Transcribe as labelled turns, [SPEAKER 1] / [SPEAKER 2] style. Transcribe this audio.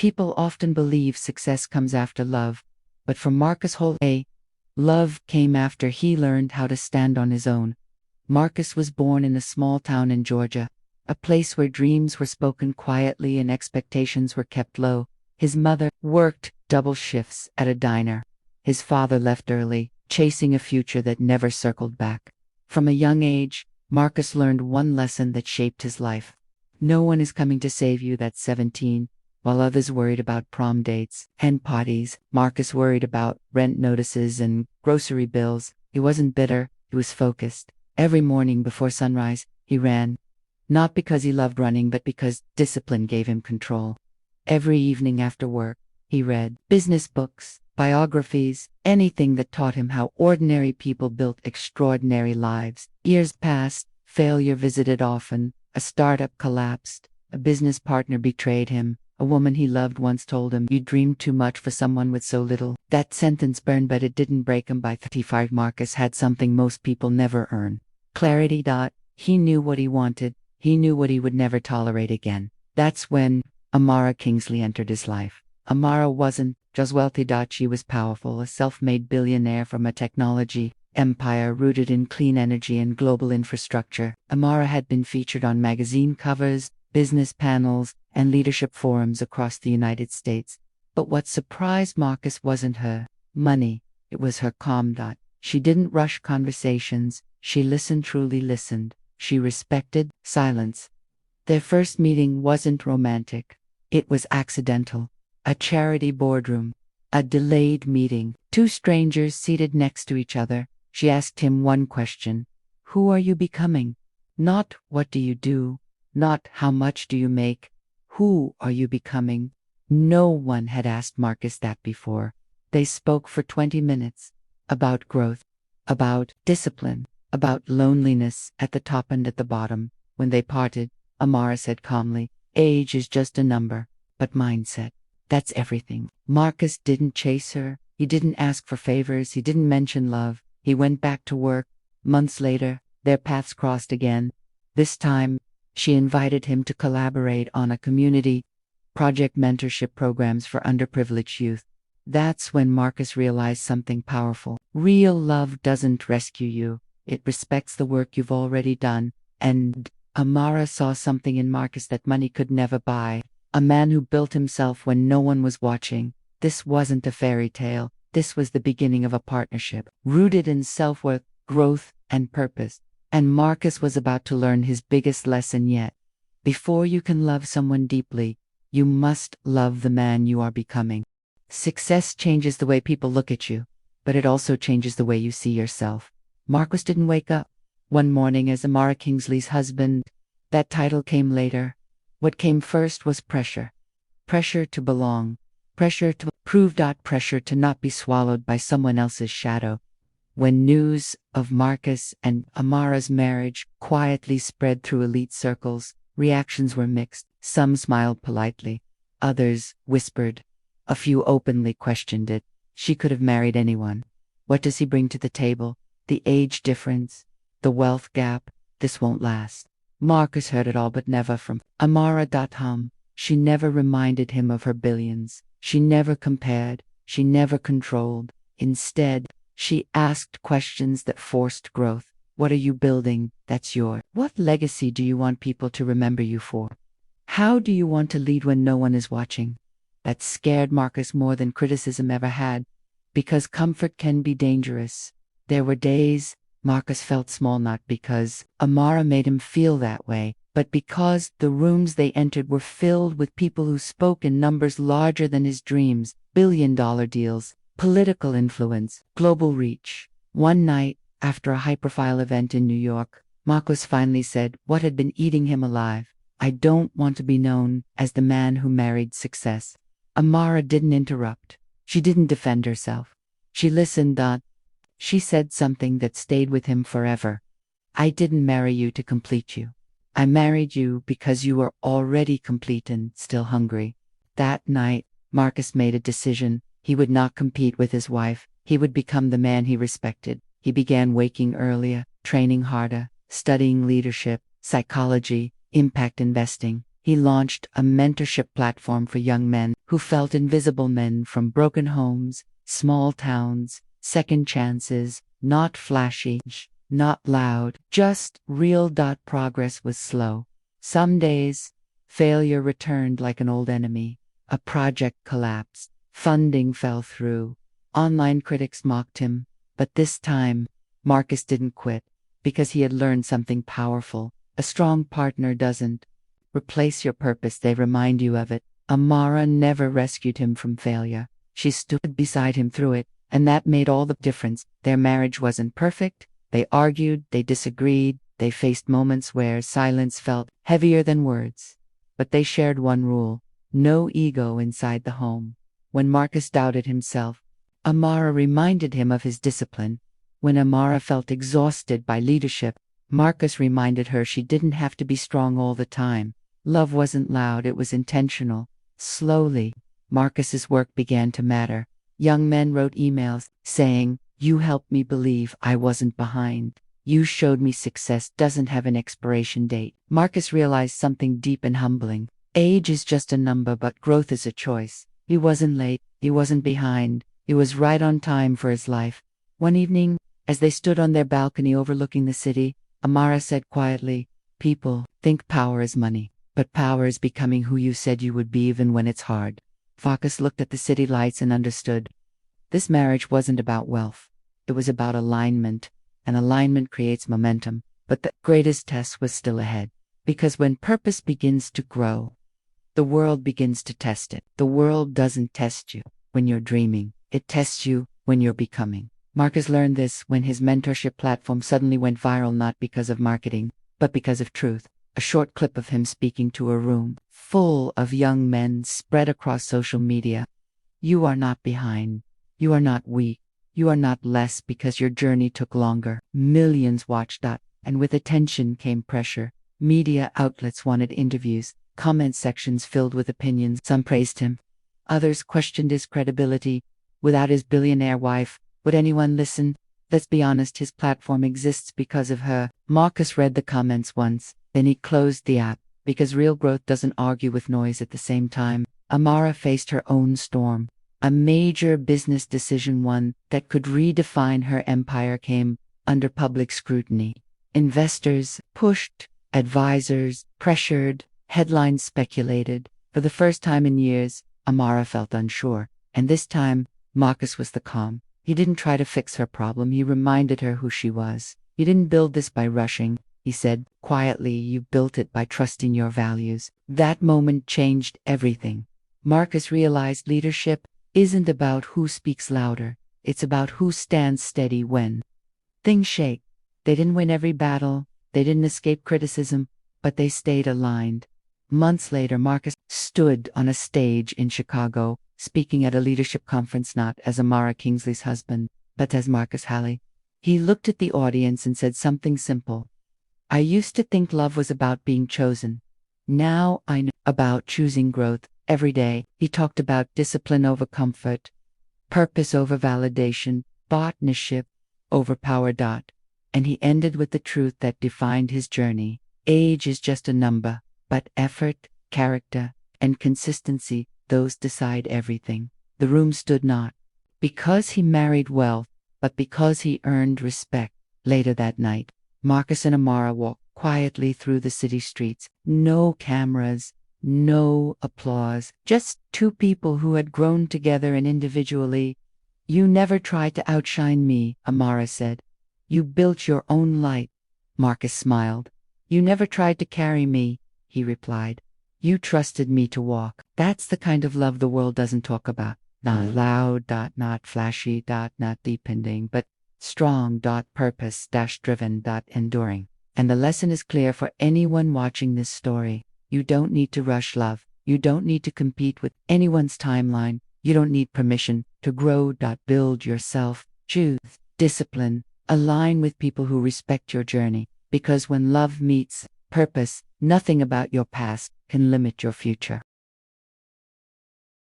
[SPEAKER 1] People often believe success comes after love, but for Marcus Hale, love came after he learned how to stand on his own. Marcus was born in a small town in Georgia, a place where dreams were spoken quietly and expectations were kept low. His mother worked double shifts at a diner. His father left early, chasing a future that never circled back. From a young age, Marcus learned one lesson that shaped his life. No one is coming to save you. At 17, while others worried about prom dates and parties, Marcus worried about rent notices and grocery bills. He wasn't bitter, he was focused. Every morning before sunrise, he ran. Not because he loved running, but because discipline gave him control. Every evening after work, he read business books, biographies, anything that taught him how ordinary people built extraordinary lives. Years passed, failure visited often, a startup collapsed, a business partner betrayed him, a woman he loved once told him, "You dreamed too much for someone with so little." That sentence burned, but it didn't break him. By 35, Marcus had something most people never earn: clarity. He knew what he wanted, he knew what he would never tolerate again. That's when Amara Kingsley entered his life. Amara wasn't just wealthy. She was powerful, a self-made billionaire from a technology empire rooted in clean energy and global infrastructure. Amara had been featured on magazine covers, business panels, and leadership forums across the United States. But what surprised Marcus wasn't her money, it was her calm. She didn't rush conversations, she listened, truly listened. She respected silence. Their first meeting wasn't romantic, it was accidental. A charity boardroom, a delayed meeting, two strangers seated next to each other. She asked him one question: who are you becoming? Not what do you do, not how much do you make. Who are you becoming? No one had asked Marcus that before. They spoke for 20 minutes. About growth, about discipline, about loneliness at the top and at the bottom. When they parted, Amara said calmly, "Age is just a number, but mindset, that's everything." Marcus didn't chase her, he didn't ask for favors, he didn't mention love. He went back to work. Months later, their paths crossed again. This time, she invited him to collaborate on a community project mentorship programs for underprivileged youth. That's when Marcus realized something powerful. Real love doesn't rescue you, it respects the work you've already done. And Amara saw something in Marcus that money could never buy. A man who built himself when no one was watching. This wasn't a fairy tale. This was the beginning of a partnership, rooted in self-worth, growth, and purpose. And Marcus was about to learn his biggest lesson yet. Before you can love someone deeply, you must love the man you are becoming. Success changes the way people look at you, but it also changes the way you see yourself. Marcus didn't wake up one morning as Amara Kingsley's husband. That title came later. What came first was pressure. Pressure to belong. Pressure to prove. Pressure to not be swallowed by someone else's shadow. When news of Marcus and Amara's marriage quietly spread through elite circles, reactions were mixed. Some smiled politely, others whispered. A few openly questioned it. She could have married anyone. What does he bring to the table? The age difference, the wealth gap, this won't last. Marcus heard it all, but never from Amara. She never reminded him of her billions. She never compared. She never controlled. Instead, she asked questions that forced growth. What are you building that's yours? What legacy do you want people to remember you for? How do you want to lead when no one is watching? That scared Marcus more than criticism ever had, because comfort can be dangerous. There were days Marcus felt small, not because Amara made him feel that way, but because the rooms they entered were filled with people who spoke in numbers larger than his dreams: billion-dollar deals, political influence, global reach. One night, after a high-profile event in New York, Marcus finally said what had been eating him alive: "I don't want to be known as the man who married success." Amara didn't interrupt. She didn't defend herself. She listened. She said something that stayed with him forever. "I didn't marry you to complete you. I married you because you were already complete and still hungry." That night, Marcus made a decision. He would not compete with his wife. He would become the man he respected. He began waking earlier, training harder, studying leadership, psychology, impact investing. he launched a mentorship platform for young men who felt invisible, men from broken homes, small towns, second chances, not flashy, not loud, just real. Progress was slow. Some days, failure returned like an old enemy. A project collapsed. Funding fell through. Online critics mocked him. But this time, Marcus didn't quit, because he had learned something powerful. A strong partner doesn't replace your purpose, they remind you of it. Amara never rescued him from failure. She stood beside him through it, and that made all the difference. Their marriage wasn't perfect. They argued, they disagreed, they faced moments where silence felt heavier than words. But they shared one rule: no ego inside the home. When Marcus doubted himself, Amara reminded him of his discipline. When Amara felt exhausted by leadership, Marcus reminded her she didn't have to be strong all the time. Love wasn't loud, it was intentional. Slowly, Marcus's work began to matter. Young men wrote emails saying, "You helped me believe I wasn't behind. You showed me success doesn't have an expiration date." Marcus realized something deep and humbling. Age is just a number, but growth is a choice. He wasn't late, he wasn't behind, he was right on time for his life. One evening, as they stood on their balcony overlooking the city, Amara said quietly, "People think power is money, but power is becoming who you said you would be even when it's hard." Marcus looked at the city lights and understood. This marriage wasn't about wealth. It was about alignment, and alignment creates momentum. But the greatest test was still ahead. Because when purpose begins to grow, the world begins to test it. The world doesn't test you when you're dreaming. It tests you when you're becoming. Marcus learned this when his mentorship platform suddenly went viral, not because of marketing, but because of truth. A short clip of him speaking to a room full of young men spread across social media. "You are not behind. You are not weak. You are not less because your journey took longer." Millions watched that, and with attention came pressure. Media outlets wanted interviews, comment sections filled with opinions. Some praised him. Others questioned his credibility. Without his billionaire wife, would anyone listen? Let's be honest, his platform exists because of her. Marcus read the comments once, then he closed the app, because real growth doesn't argue with noise at the same time. Amara faced her own storm. A major business decision, one that could redefine her empire, came under public scrutiny. Investors pushed, advisors pressured, headlines speculated. For the first time in years, Amara felt unsure. And this time, Marcus was the calm. He didn't try to fix her problem, he reminded her who she was. "You didn't build this by rushing," he said quietly. "You built it by trusting your values." That moment changed everything. Marcus realized leadership isn't about who speaks louder. It's about who stands steady when things shake. They didn't win every battle. They didn't escape criticism, but they stayed aligned. Months later, Marcus stood on a stage in Chicago, speaking at a leadership conference, not as Amara Kingsley's husband, but as Marcus Hale. He looked at the audience and said something simple. "I used to think love was about being chosen. Now I know about choosing growth every day." He talked about discipline over comfort, purpose over validation, partnership over power. And he ended with the truth that defined his journey. Age is just a number, but effort, character, and consistency, those decide everything. The room stood not because he married wealth, but because he earned respect. Later that night, Marcus and Amara walked quietly through the city streets. No cameras, no applause, just two people who had grown together and individually. "You never tried to outshine me," Amara said. "You built your own light." Marcus smiled. "You never tried to carry me," he replied. "You trusted me to walk." That's the kind of love the world doesn't talk about. Not loud, not flashy, not depending, but strong, purpose, driven, enduring. And the lesson is clear for anyone watching this story. You don't need to rush love. You don't need to compete with anyone's timeline. You don't need permission to grow. Build yourself. Choose discipline. Align with people who respect your journey. Because when love meets purpose, nothing about your past can limit your future.